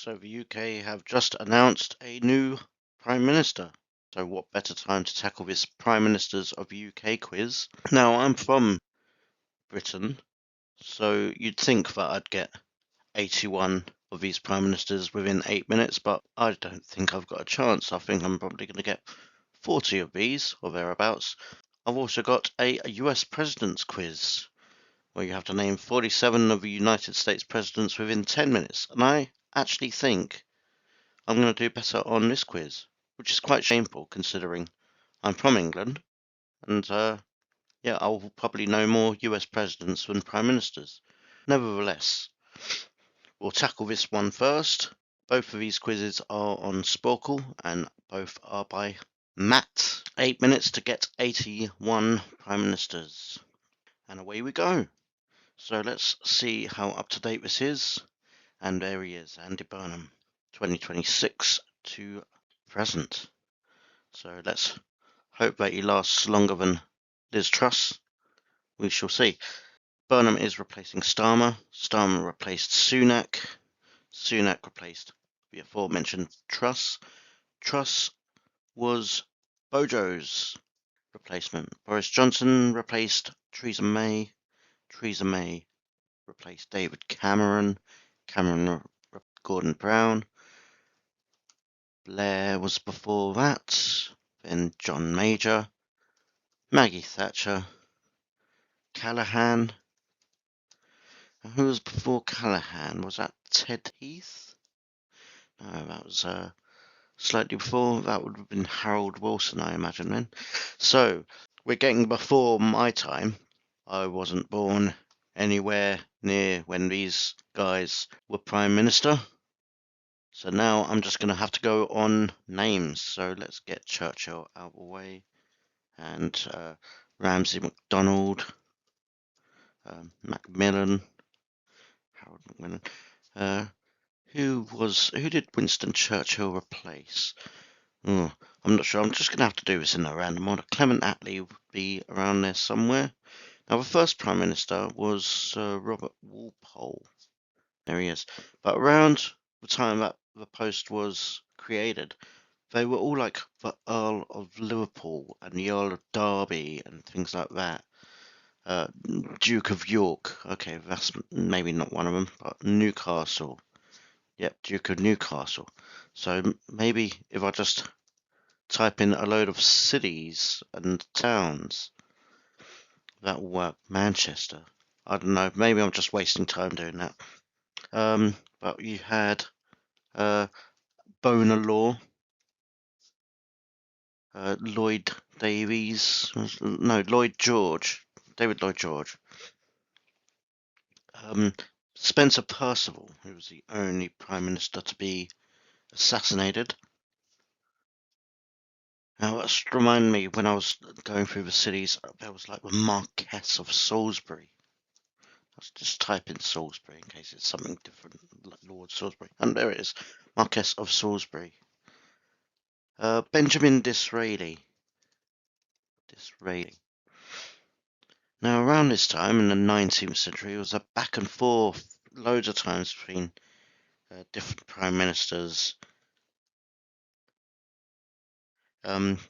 So the UK have just announced a new Prime Minister. So what better time to tackle this Prime Ministers of the UK quiz? Now, I'm from Britain, so you'd think that I'd get 81 of these Prime Ministers within 8 minutes, but I don't think I've got a chance. I think I'm probably going to get 40 of these, or thereabouts. I've also got a US President's quiz, where you have to name 47 of the United States presidents within 10 minutes. And I actually think I'm going to do better on this quiz, which is quite shameful considering I'm from England, and yeah, I'll probably know more US presidents than prime ministers. Nevertheless, we'll tackle this one first. Both of these quizzes are on Sporkle, and both are by Matt. 8 minutes to get 81 prime ministers. And away we go. So let's see how up to date this is. And there he is, Andy Burnham, 2026 to present. So let's hope that he lasts longer than Liz Truss. We shall see. Burnham is replacing Starmer. Starmer replaced Sunak. Sunak replaced the aforementioned Truss. Truss was Bojo's replacement. Boris Johnson replaced Theresa May. Theresa May replaced David Cameron. Cameron Gordon Brown. Blair was before that. Then John Major. Maggie Thatcher. Callaghan. Who was before Callaghan? Was that Ted Heath? No, that was slightly before. That would have been Harold Wilson, I imagine then. So, we're getting before my time. I wasn't born anywhere near when these guys were Prime Minister. So now I'm just going to have to go on names. So let's get Churchill out of the way. And Ramsay MacDonald. Macmillan. Harold Macmillan. Who did Winston Churchill replace? I'm not sure. I'm just going to have to do this in a random order. Clement Attlee would be around there somewhere. Now, the first Prime Minister was Robert Walpole. There he is. But around the time that the post was created, they were all like the Earl of Liverpool and the Earl of Derby and things like that. Duke of York. Okay, that's maybe not one of them, but Newcastle. Yep, Duke of Newcastle. So maybe if I just type in a load of cities and towns, that will work. Manchester. I don't know. Maybe I'm just wasting time doing that. But you had Bonar Law, Lloyd Davies. No, Lloyd George. David Lloyd George. Spencer Perceval, who was the only Prime Minister to be assassinated. Now, that's remind me when I was going through the cities, there was like the Marquess of Salisbury. Let's just type in Salisbury in case it's something different, like Lord Salisbury. And there it is, Marquess of Salisbury. Benjamin Disraeli. Now, around this time in the 19th century, it was a back and forth loads of times between different prime ministers,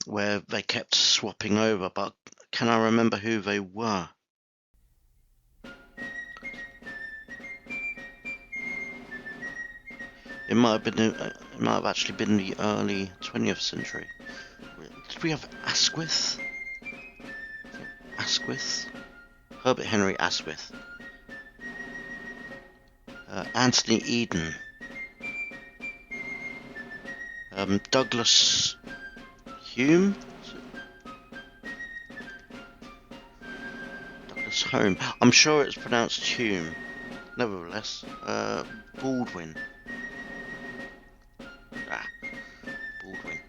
where they kept swapping over, but can I remember who they were? It might have actually been the early 20th century. Did we have Asquith? Herbert Henry Asquith. Anthony Eden. Douglas Hume? Douglas Home. I'm sure it's pronounced Hume. Nevertheless, Baldwin. Baldwin.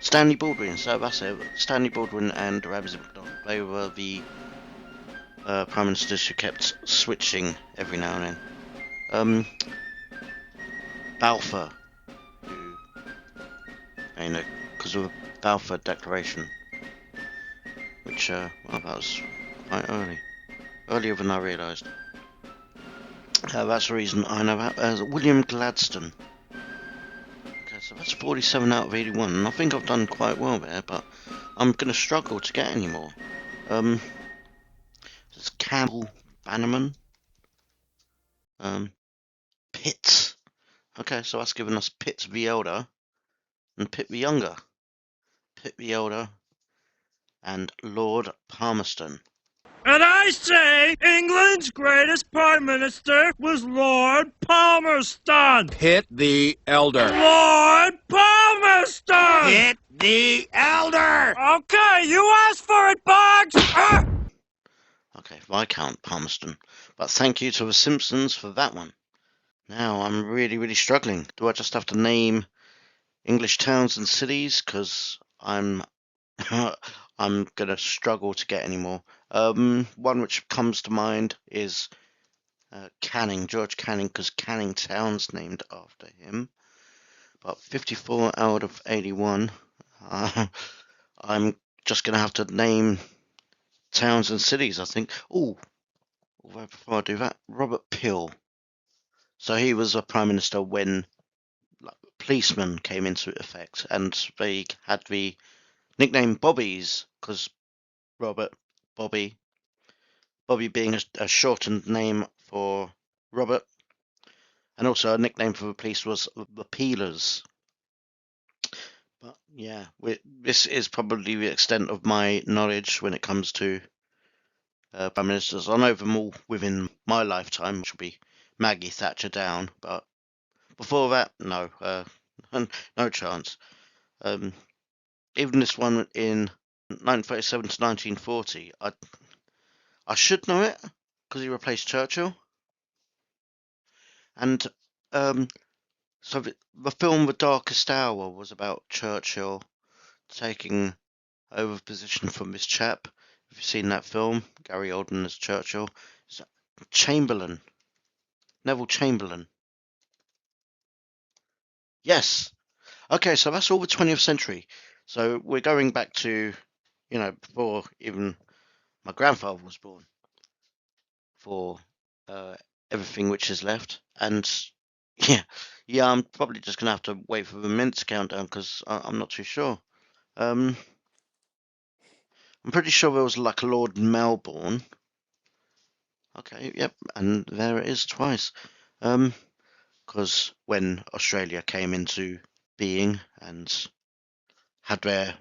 Stanley Baldwin, so that's it. Stanley Baldwin and Ramsay MacDonald. They were the Prime Ministers who kept switching every now and then. Balfour, who, because of the Balfour Declaration, which, well, that was quite earlier than I realised. That's the reason I know that. William Gladstone. So that's 47 out of 81, and I think I've done quite well there, but I'm going to struggle to get any more. There's Campbell Bannerman. Pitt. Okay, so that's given us Pitt the Elder and Pitt the Younger. Pitt the Elder and Lord Palmerston. And I say England's greatest Prime Minister was Lord Palmerston. Pitt the Elder. Lord Palmerston! Pitt the Elder! Okay, you asked for it, Boggs! Okay, Viscount Palmerston. But thank you to The Simpsons for that one. Now, I'm really struggling. Do I just have to name English towns and cities? Because I'm I'm gonna struggle to get any more. One which comes to mind is Canning, George Canning, because Canning Town's named after him. But 54 out of 81, I'm just gonna have to name towns and cities, I think. Oh, before I do that, Robert Peel. So he was a prime minister when policemen came into effect, and they had the nickname Bobbies because Bobby being a shortened name for Robert, and also a nickname for the police was the Peelers. But yeah, this is probably the extent of my knowledge when it comes to prime ministers. I know them all within my lifetime, which will be Maggie Thatcher down, but before that, no, no chance. Even this one in 1937 to 1940, I should know it because he replaced Churchill. And so the film The Darkest Hour was about Churchill taking over the position from this chap. If you've seen that film, Gary Oldman as Churchill. Chamberlain. Neville Chamberlain. Yes. Okay, so that's all the 20th century. So we're going back to, before even my grandfather was born, for everything which is left. And yeah, I'm probably just gonna have to wait for the minutes countdown because I'm not too sure. I'm pretty sure there was like a Lord Melbourne. Okay, yep, and there it is twice. Because when Australia came into being and had their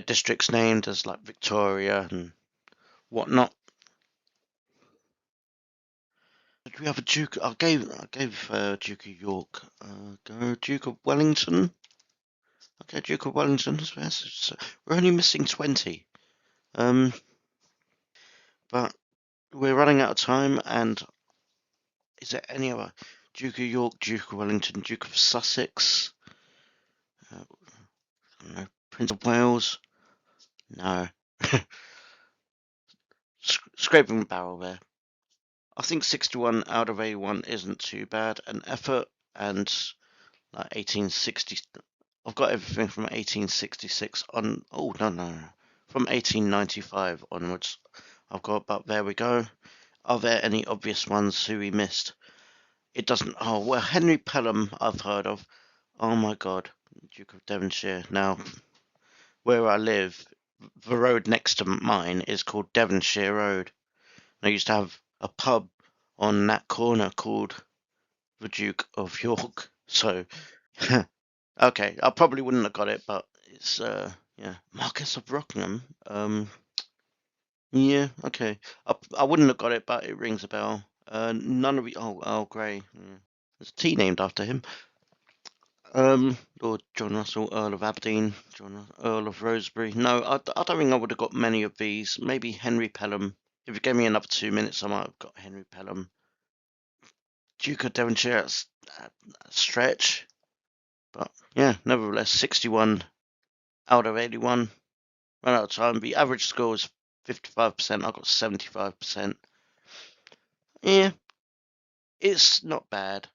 districts named as like Victoria and whatnot. Did we have a Duke? I gave Duke of York. Go Duke of Wellington. Okay, Duke of Wellington. We're only missing 20. But we're running out of time. And is there any other Duke of York, Duke of Wellington, Duke of Sussex? No, Prince of Wales. No. Scraping the barrel there. I think 61 out of 81 isn't too bad an effort, and like 1860. I've got everything from 1866 on. Oh no, from 1895 onwards. I've got, but there we go. Are there any obvious ones who we missed? It doesn't. Oh well, Henry Pelham I've heard of. Oh my God, Duke of Devonshire. Now, where I live, the road next to mine is called Devonshire Road. I used to have a pub on that corner called the Duke of York. So, okay, I probably wouldn't have got it, but it's yeah, Marquess of Rockingham. Yeah, okay, I wouldn't have got it, but it rings a bell. None of the Earl Grey. Yeah. There's a tea named after him. Lord John Russell, Earl of Aberdeen, Earl of Rosebery. No, I don't think I would have got many of these. Maybe Henry Pelham. If you gave me another 2 minutes, I might have got Henry Pelham. Duke of Devonshire, that's a stretch. But yeah, nevertheless, 61 out of 81. Run out of time. The average score is 55%. I got 75%. Yeah, it's not bad.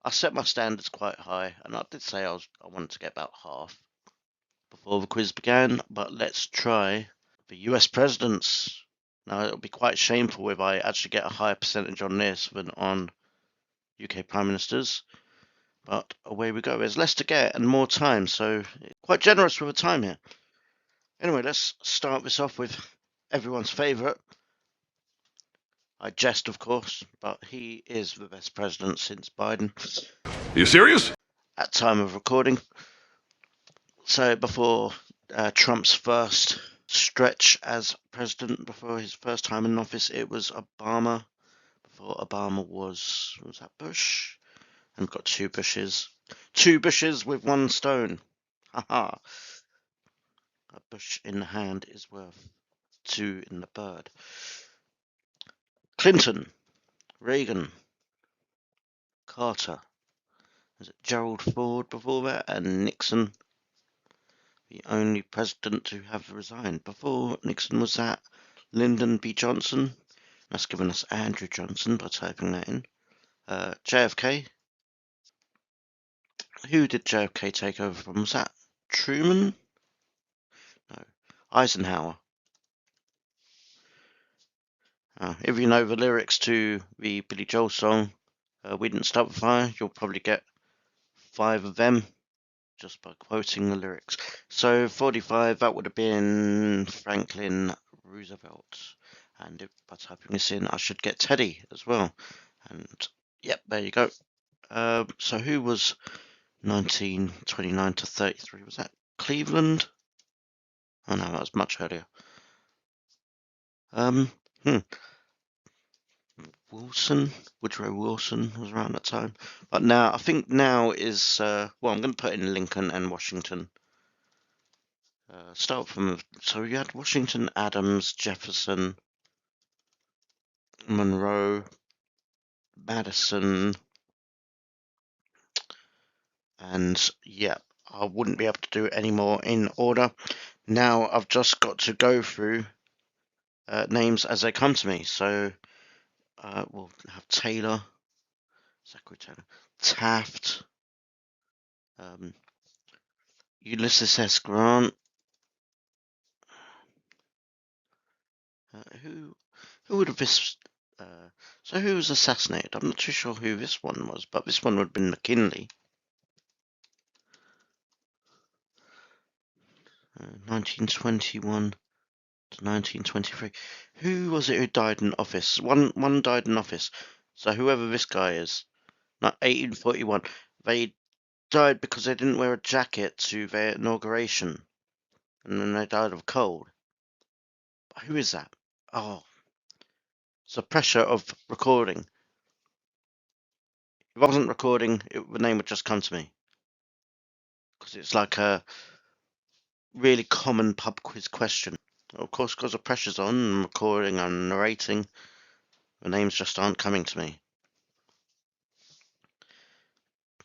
I set my standards quite high, and I did say I wanted to get about half before the quiz began. But let's try the US presidents. Now, it'll be quite shameful if I actually get a higher percentage on this than on UK prime ministers. But away we go. There's less to get and more time, so quite generous with the time here. Anyway, let's start this off with everyone's favourite. I jest, of course, but he is the best president since Biden. Are you serious? At time of recording. So before Trump's first stretch as president, before his first time in office, it was Obama. Before Obama was that Bush? And got two Bushes. Two Bushes with one stone. Haha. A bush in the hand is worth two in the bird. Clinton, Reagan, Carter. Was it Gerald Ford before that? And Nixon, the only president to have resigned. Before Nixon was that Lyndon B. Johnson. That's given us Andrew Johnson by typing that in. JFK. Who did JFK take over from? Was that Truman? No. Eisenhower. If you know the lyrics to the Billy Joel song, We Didn't Start the Fire, you'll probably get 5 of them just by quoting the lyrics. So 45, that would have been Franklin Roosevelt. And by typing this in, I should get Teddy as well. And yep, there you go. So who was 1929 to 33? Was that Cleveland? Oh no, that was much earlier. Woodrow Wilson was around that time. But now, I think now is, I'm going to put in Lincoln and Washington. Start from, so you had Washington, Adams, Jefferson, Monroe, Madison, and yeah, I wouldn't be able to do it anymore in order. Now I've just got to go through names as they come to me. So we'll have Taylor, Zachary Taylor, Taft, Ulysses S. Grant. Who would have this? So who was assassinated? I'm not too sure who this one was, but this one would have been McKinley. 1921 to 1923. Who was it who died in office? One died in office. So whoever this guy is, not 1841. They died because they didn't wear a jacket to their inauguration, and then they died of cold. Who is that? Oh, it's the pressure of recording. If I wasn't recording, the name would just come to me. Because it's like a really common pub quiz question. Of course, because the pressure's on, I'm recording, I'm narrating, the names just aren't coming to me.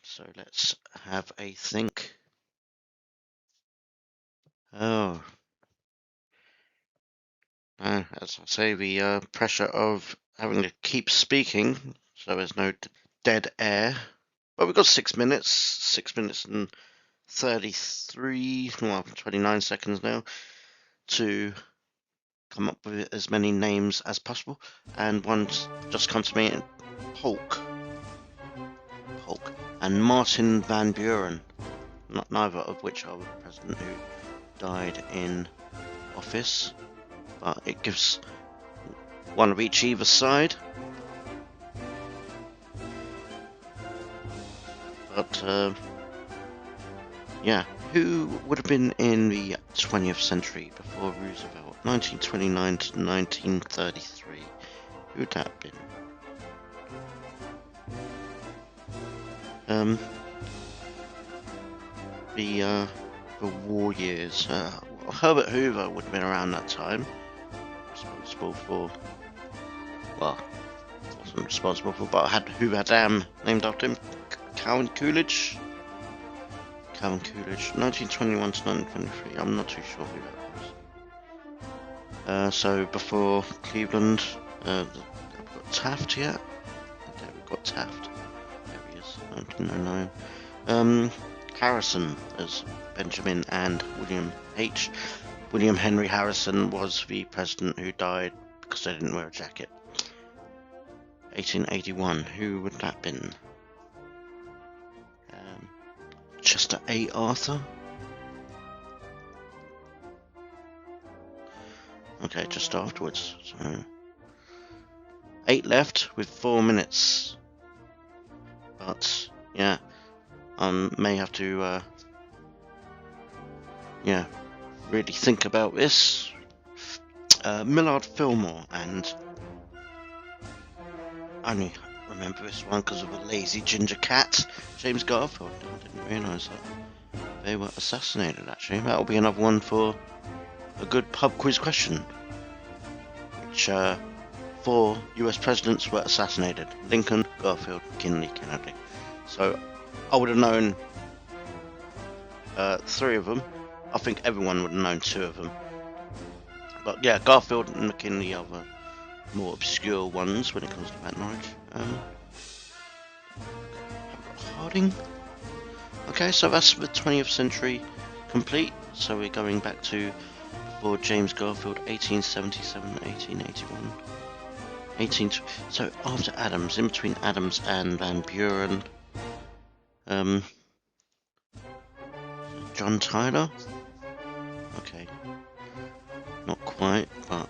So let's have a think. Oh. As I say, the pressure of having to keep speaking, so there's no dead air. But we've got 6 minutes, 6 minutes and 29 seconds now to come up with as many names as possible. And one's just come to me, Polk, and Martin Van Buren, neither of which are the president who died in office, but it gives one of each either side. But yeah, who would have been in the 20th century before Roosevelt? 1929 to 1933. Who would that have been? The war years. Herbert Hoover would have been around that time. Responsible for, well, wasn't responsible for, but had Hoover Dam named after him. Calvin Coolidge. 1921 to 1923. I'm not too sure who that was. So before Cleveland, have we got Taft yet? Okay, we've got Taft. There he is. 1909. Harrison as Benjamin and William H. William Henry Harrison was the president who died because they didn't wear a jacket. 1881. Who would that have been? Chester A. Arthur. Okay, just afterwards. So 8 left with 4 minutes. But yeah, may have to really think about this. Millard Fillmore, and I only remember this one because of a lazy ginger cat. James Garfield. I didn't realise that they were assassinated. Actually, that'll be another one for a good pub quiz question. Which 4 US presidents were assassinated: Lincoln, Garfield, McKinley, Kennedy. So I would have known 3 of them. I think everyone would have known 2 of them. But yeah, Garfield and McKinley are the more obscure ones when it comes to Matt Norwich. Harding. Okay, so that's the 20th century complete. So we're going back to before James Garfield, 1877, 1881, so after Adams, in between Adams and Van Buren. John Tyler. Okay, not quite, but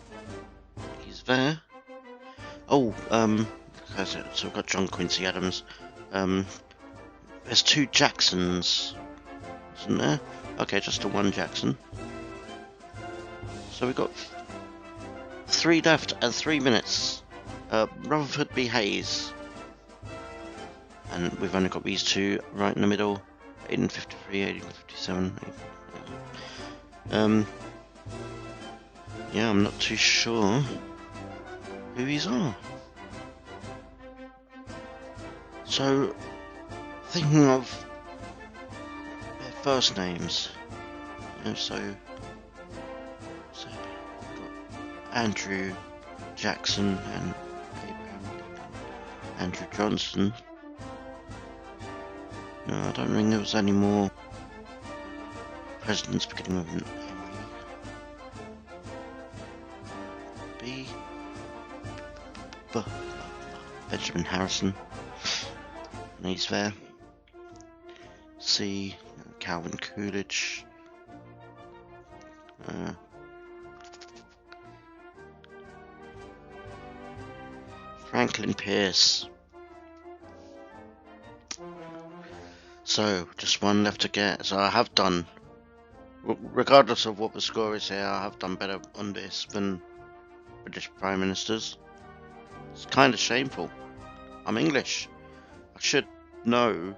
he's there. Oh, so we've got John Quincy Adams. There's 2 Jacksons, isn't there? Okay, just the 1 Jackson. So we've got 3 left and 3 minutes. Rutherford B. Hayes. And we've only got these 2 right in the middle. 1853, 1857. Yeah, I'm not too sure who these are. So, thinking of their first names. So we've got Andrew Jackson and Abraham Lincoln. Andrew Johnson. No, I don't think there was any more presidents beginning with an Benjamin Harrison, and he's there. C. Calvin Coolidge. Franklin Pierce. So, just 1 left to get. So I have done, regardless of what the score is here, I have done better on this than British Prime Ministers. It's kind of shameful. I'm English. I should know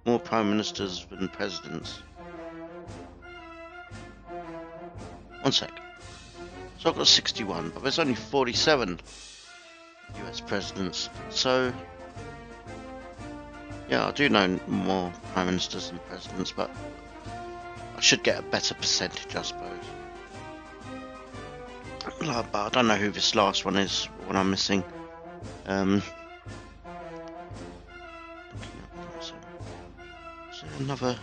more Prime Ministers than Presidents. 1 sec. So I've got 61, but there's only 47 US Presidents. So, yeah, I do know more Prime Ministers than Presidents, but I should get a better percentage, I suppose. But I don't know who this last one is, what I'm missing. Is there another?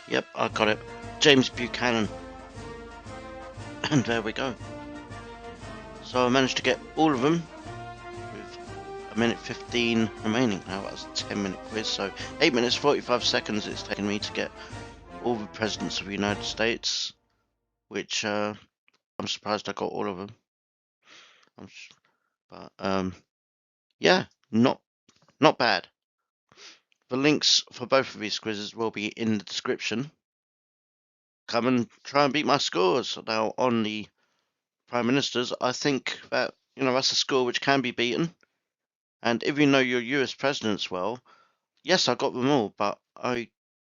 Yep, I got it. James Buchanan. And there we go. So I managed to get all of them with 1 minute 15 remaining. Now that was a 10-minute quiz, so 8 minutes 45 seconds it's taken me to get all the presidents of the United States, which I'm surprised I got all of them. But yeah, not bad. The links for both of these quizzes will be in the description. Come and try and beat my scores. Now on the Prime Ministers, I think that, that's a score which can be beaten. And if you know your US presidents well, yes, I got them all, but I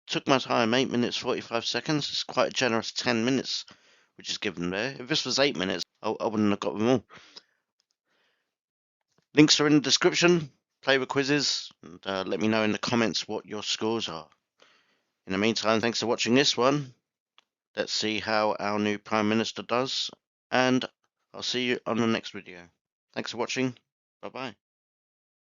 took my time, 8 minutes 45 seconds. It's quite a generous 10 minutes which is given there. If this was 8 minutes, I wouldn't have got them all. Links are in the description. Play the quizzes and let me know in the comments what your scores are. In the meantime, thanks for watching this one. Let's see how our new Prime Minister does, and I'll see you on the next video. Thanks for watching. Bye bye.